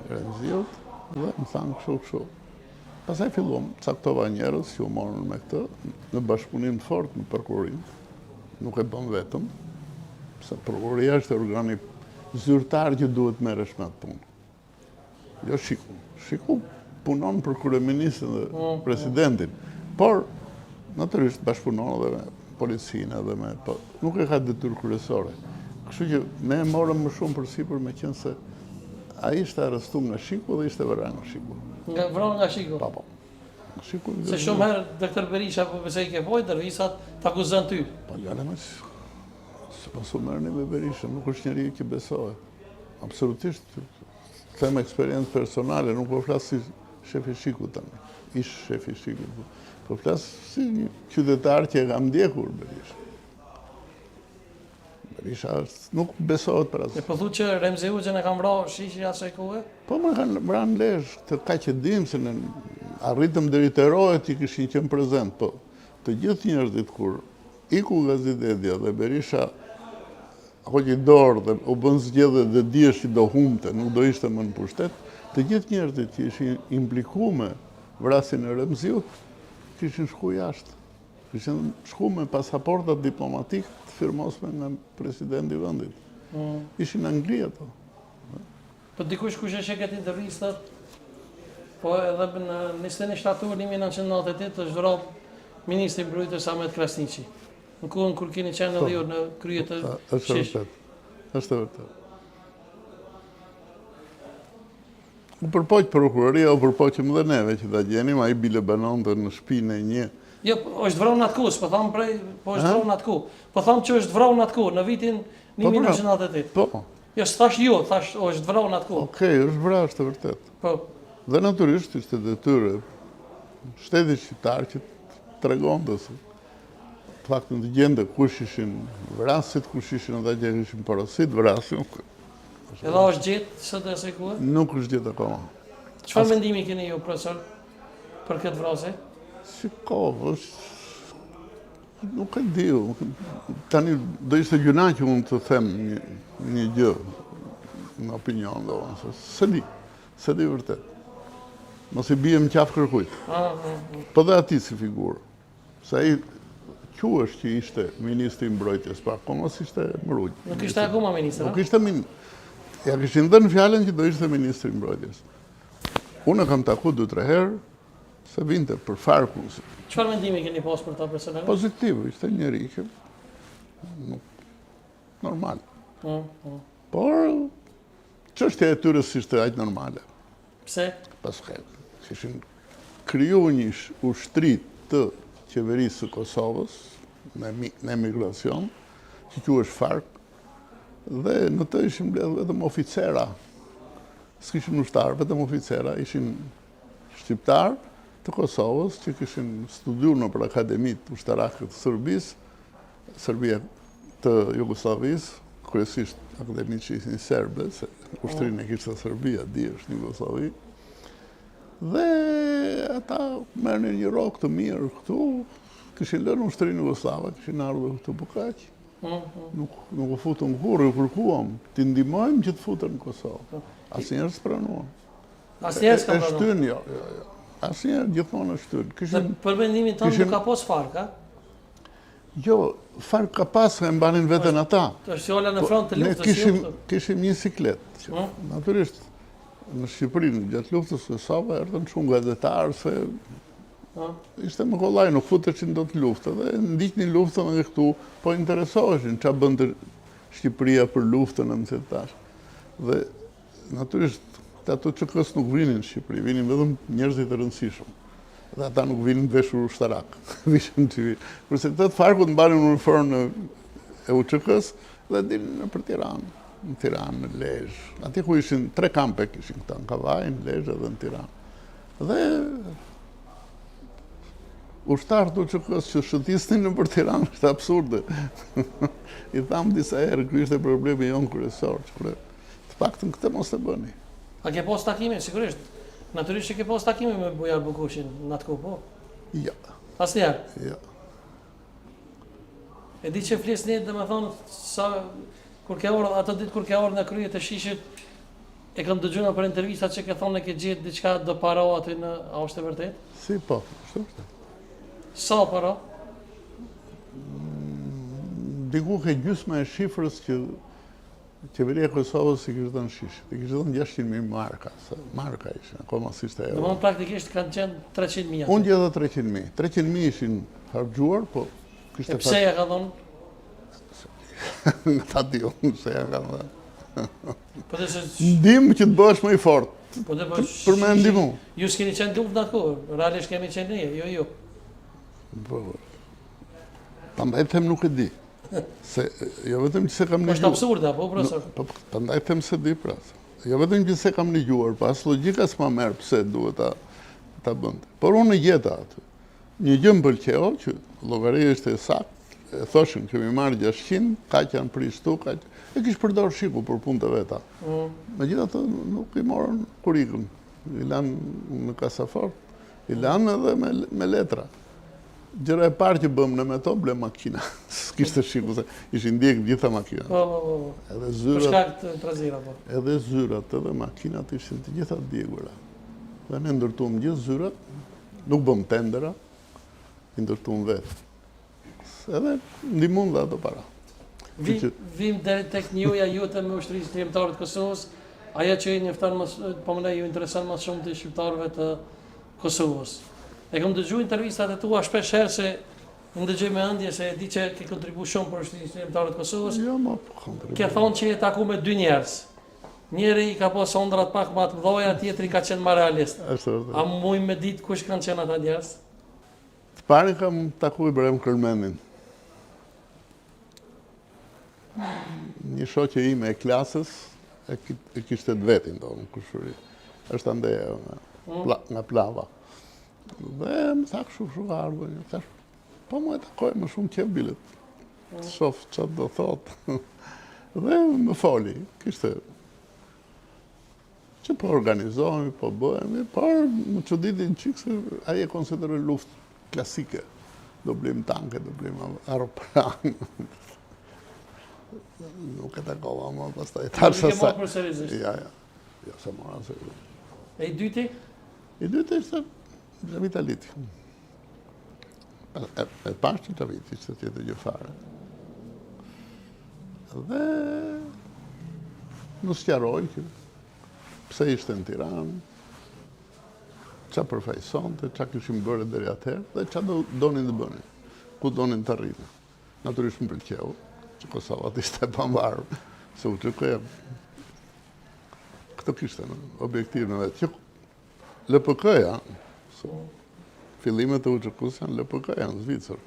Remziut dhe më thanë kështu. Pastaj filluam, caktova njerëz që u morën me këtë, në bashkëpunim të fortë me prokurorin. Nuk e bën vetëm, se prokuroria është organi zyrtar që duhet merresh me atë punë. Jo Shiku. Shiku punon për kryeministrin dhe presidentin, por natyrisht bashkëpunon edhe me policinë edhe me, po nuk e ka detyrë kryesore. Kështu që ne e morëm më shumë përsipër me qenë se ai ishte arrestuar nga Shiku dhe ishte vrarë nga Shiku. Nga vrarë nga Shiku? Po. Shiku. Se shumë herë doktor Berisha po besoj ke vojë dervisat t'akuzon ty. Po jale më se pas u merrni me Berisha, nuk është njeriu që besohet. Absolutisht. Them eksperiencë personale, nuk po flas si shefi Shiku tani. Ish shefi Shiku. Po flas si një qytetar që e kam ndjekur Berisha. Berisha nuk besohet për asë. E po thu që Remziu që në kam vrarë shishi asaj kohe? Po më kanë vranë lesh, të ka që dim se në arritëm deri te rohet që kishin qenë prezent, po të gjithë njerëzit kur iku Gazidedja dhe Berisha hoqi dorë dhe u bën zgjedhje dhe dihesh që do humte, nuk do ishte më në pushtet, të gjithë njerëzit që ishin implikuar me vrasjen e Remziut kishin shku jashtë. Kishin shku me pasaportat diplomatik të firmosme nga presidenti i vendit. Ishin në Angli ato. Po dikush kush e sheh këtë intervistat, po edhe në 21 shtator 1998 është vrarë ministri i mbrojtjes Ahmet Krasniqi. Në kohën kur keni qenë edhe ju në krye të shish. Është vërtet. U përpoq prokuroria, u përpoqëm dhe neve që ta gjenim, ai bile banonte në shtëpinë e një. Jo, është vrarë në atë kohë, po tham prej, po është vrarë në atë kohë. Po tham që është vrarë në atë kohë, në vitin 1998. Po. Jo, s'thash jo, thash është vrarë në atë kohë. Okej, është vrarë, është vërtet. Po. Dhe natyrisht ishte detyrë shtetit shqiptar që tregonte se faktën të gjende kush ishin vrasit, kush ishin ata që ishin porosit vrasin. Edhe është gjetë sot asaj kohe? Nuk është gjetë akoma. Çfarë mendimi keni ju, profesor, për këtë vrasje? Nuk e di. Tani do ishte gjuna që unë të them një gjë në opinion do, se di vërtet. Mos i bie më qafë kërkujt. Po dhe ati si figurë. Se ai quhesh që ishte ministri i mbrojtjes, pa akoma s'ishte mbrojtje. Nuk ishte akoma ministra? Nuk ishte ministri. Ja kishin dhënë fjalën që do ishte ministri i mbrojtjes. Unë kam takuar 2-3 herë se vinte për farku. Çfarë mendimi keni pas për ta personalisht? Pozitiv, ishte njëri që normal. Por çështja e tyre s'ishte aq normale. Pse? Paske kishin kriju një ushtri të qeverisë së Kosovës në emigracion, që quhesh FARC, dhe në të ishin mbledhur vetëm oficera. S'kishin ushtar, vetëm oficera, ishin shqiptar të Kosovës që kishin studiuar në për akademitë ushtarake të Serbisë, Serbia të Jugosllavisë, kryesisht akademitë që ishin serbe, se ushtrinë e kishte Serbia, di është në Jugosllavi. Dhe ata merrnin një rrok të mirë këtu, kishin lënë ushtrinë jugoslave, kishin ardhur këtu po kaq. Nuk u futën kurrë, kërkuam, t'i ndihmojmë që të futen në Kosovë. Asnjëherë s'pranuan. Asnjëherë s'ka pranuar. Shtyn, jo. Asnjëherë gjithmonë shtyn. Për mendimin tënd nuk ka pas FARC, a? Jo, FARC ka pas e mbanin veten ata. Është fjala në front të luftës. Ne kishim një siklet. Natyrisht në Shqipëri, gjatë luftës së Kosovës, erdhën shumë gazetarë se ishte më kollaj, nuk futeshin dot luftë, dhe ndiqnin luftën edhe këtu, po interesoheshin ç'a bënte Shqipëria për luftën e mësetash. Dhe natyrisht ato çkës nuk vinin në Shqipëri, vinin vetëm njerëzit e rëndësishëm. Dhe ata nuk vinin veshur ushtarak, vishin civil. Kurse këta të farkut mbanin uniformën e UÇK-s dhe dilnin për Tiranë. Në Tiranë, në Lezhë. Ati ku ishin 3 kampe kishin këta, në Kavaj, në Lezhë dhe në Tiranë. Dhe ushtarët UÇK-s që shëtisnin në për Tiranë është absurde. I thamë disa herë, kjo ishte problemi jonë kryesor, që të paktën këtë mos të bëni. A ke pas takime, sigurisht? Natyrisht që ke pas takime me Bujar Bukushin në atë kohë, po? Ja. Asnjëherë? Ja. E di që flisni, dhe me thonë, sa... Kur ke orë, ato ditë kur ke orë në kryet të shishit, E kam dëgjuar për intervistat që ke thonë ke gjetë diçka do para aty në, a është e vërtet? Si po, është vërtet. Sa para? Diku ke gjysma e shifrës që qeveria e Kosovës i kishte dhënë shishit. I kishte dhënë 600.000 marka, se marka ishin, akoma si ishte euro. Domthonë praktikisht kanë qenë 300.000. Unë gjeta 300.000. 300.000 ishin harxuar, po E kishte pse ja ka dhënë? ta di unë se ja kanë dhënë. Po dhe se Ndim që të bëhesh më i fortë. po dhe Për me ndihmu. Ju s'keni qenë luftë në atë kohë, realisht kemi qenë ne, jo. Po. Prandaj them nuk e di. Se jo vetëm që se kam Është absurde apo profesor? Po, prandaj them se di pra. Jo vetëm që se kam ligjuar, pas logjika s'ma merr pse duhet ta bënte. Por unë gjeta aty. Një gjë më pëlqeu që llogaria ishte e saktë. E thoshin kemi marrë 600, kaq janë prish tu, kaq. E kish përdor shiku për punë të veta. Megjithatë nuk i morën kurikën. I lanë në kasafort, i lanë edhe me letra. Gjëra e parë që bëm në me to, ble makina. S'kishte shiku, se ishin ndjek gjitha makina. Po. Edhe Për zyrat, shkak të trazira po. edhe zyrat, edhe makinat ishin të gjitha djegura. Dhe ne ndërtuam gjithë zyrat, nuk bëm tendera, i ndërtuam vetë. Edhe ndihmon dhe ato para. Vim deri tek njoja jote me ushtrisë shqiptare të Kosovës, ajo që i njofton më po më ju intereson më shumë të shqiptarëve të Kosovës. E kam dëgjuar intervistat e tua shpesh herë se më dëgjoj me ëndje se e di që ke kontribuar shumë për ushtrisë shqiptare të Kosovës. Jo, ma po kontribuoj. Ke thonë që e taku me dy njerëz. Njëri i ka pas ondrat pak më të mëdha, tjetri ka qenë më realist. Është vërtet. A muj me ditë kush kanë qenë ata njerëz? Të parin kam taku Ibrahim Kërmendin. Një shoqe ime e klasës e kishte të vetin do në kushuri. Është andeja nga Plava. Dhe më thak shumë ardhë. Thash, po më e takoj më shumë qef bilet. Shof që do thot. Dhe më foli. Kishte që po organizohemi, po bëhemi, por më çuditin qikë se aje konsideroj luftë klasike. Do blim tanke, do blim aeroplan. Nuk e takova, ma pastaj tarsha sa. Nuk e morë seriozisht. Ja, se mora seriozisht. E i dyti? I dytë ishte Vitaliti. E pashtë që Vitaliti ishte tjetë gjë fare. Dhe në sqaroj që pse ishte në Tiranë, qa përfaqësonte, qa kishim bërë deri atëherë, dhe qa donin të bënin, ku donin të rrinë. Natyrisht më pëlqeu, që Kosova ishte pambarë, se u qëkëja. Këtë kishte në objektiv në vetë. LPK-ja, fillimet e UÇK-s janë LPK-ja në Zvicër.